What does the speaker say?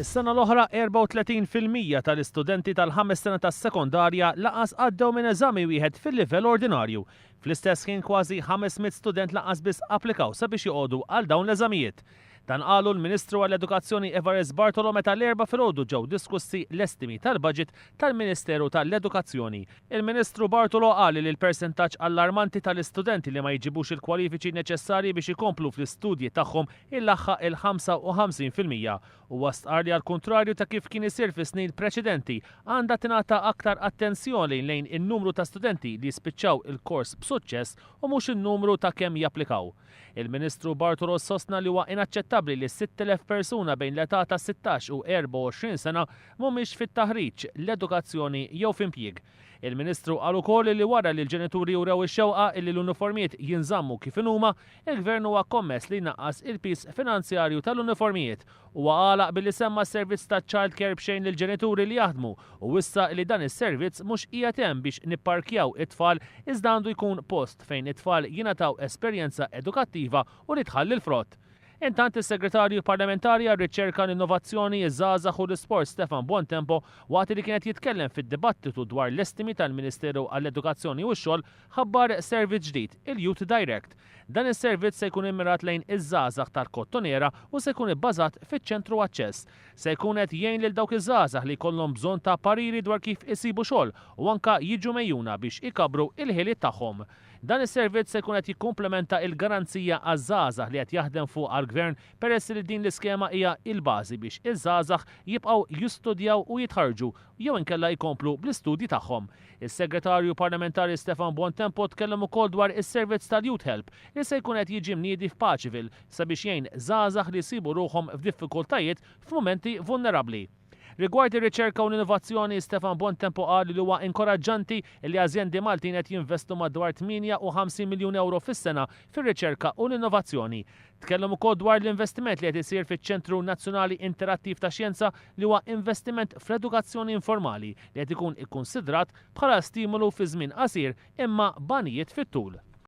Is-sena l-oħra 34% tal-istudenti tal-5 sena tas-sekondarja laqas għaddew minn eżami wieħed fil-livell ordinarju. Fl-istess ħin kważi 500 student laqas biss applikaw sabiex joqogħdu għal dawn l-eżamijiet. Dan qalu l-Ministru għall-Edukazzjoni Evarist Bartolo meta l-erba' filgħodu ġew diskussi l-estimi tal-budget tal-Ministeru tal-Edukazzjoni. Il-Ministru Bartolo qal li l-persentaġġ allarmanti tal-istudenti li ma jġibux il-kwalifiċi neċessarji biex ikomplu fl-istudji tagħhom il-laħħaq il-55%. U wastqar li għall-kuntrarju ta' kif kien isir fis-snin preċedenti għandha tingħata aktar attenzjoni lejn in-numru ta' studenti li spiċċaw il-kors b'suċċess u mhux in-numru ta' kemm japplikaw. Il-Ministru Bartolo sostna li huwa inaċċettabbli li 6,000 persuna bejn l-età ta' 16 u 24 sena mhumiex fit-taħriġ, l-edukazzjoni jew f'impjieg. Il-Ministru qal ukoll li wara li l-ġenituri wrew ix-xewqa li l-uniformijiet jinżammu kif inhuma, il-Gvern huwa kommess li jnaqqas il-pis finanzjarju tal-uniformijiet u għalaq billi semma s-servizz ta' child care b'xejn lill-ġenituri li jaħdmu u issa li dan is-servizz mhux qiegħed hemm biex nipparkjaw it-tfal iżda għandu jkun post fejn it-tfal jingħataw esperjenza edukattiva u li tħalli l-frott. Intant is-Segretarju Parlamentari għar-Riċerka l-Innovazzjoni, iż-Żgħażagħ u l-Isport Stefan Bontempo waqt li kienet jitkellem fid-dibattitu dwar l-estimi tal-Ministeru għall-Edukazzjoni u x-xogħol ħabbar servizz ġdid, il-Youth Direct. Dan is-servizz se jkun immirat lejn iż-żgħażagħ tal-Kottonera u se jkun ibbażat fiċ-ċentru aċċess. Se jkun qed jgħin lil dawk iż-żgħażagħ li jkollhom bżonn ta' pariri dwar kif isibu xogħol u anke jiġu mejjuna biex ikabru il-ħiliet tagħhom. Dan is-servizz se jkun qed jikkumplementa l-garanzija għaż-żgħażagħ li qed jaħdem fuq għall-Gvern peress li din l-iskema hija l-bażi biex iż-żgħażagħ jibqgħu jistudjaw u jitħarġu jew inkella jkomplu bl-istudji tagħhom. Is-Segretarju Parlamentari Stefan Bontempo tkellem ukoll dwar is-servizz tal-Youth Help li se jkun qed jiġi mniedi f'Paċivil sabiex jgħin żgħażagħ li jsibu ruħhom f'diffikultajiet f'mumenti vulnerabbli. Rigward ir-riċerka u l-innovazzjoni, Stefan Bontempo qal li huwa inkoraġġanti li ażjendi Maltin qed jinvestu madwar 58 miljun euro fis-sena fir-riċerka u l-innovazzjoni. Tkellem ukoll dwar l-investiment li qed isir fiċ-Ċentru Nazzjonali Interattiv ta' Xjenza li huwa investiment fl-edukazzjoni informali li qed ikun ikkunsidrat bħala stimolu fi żmien qasir imma banijiet fit-tul.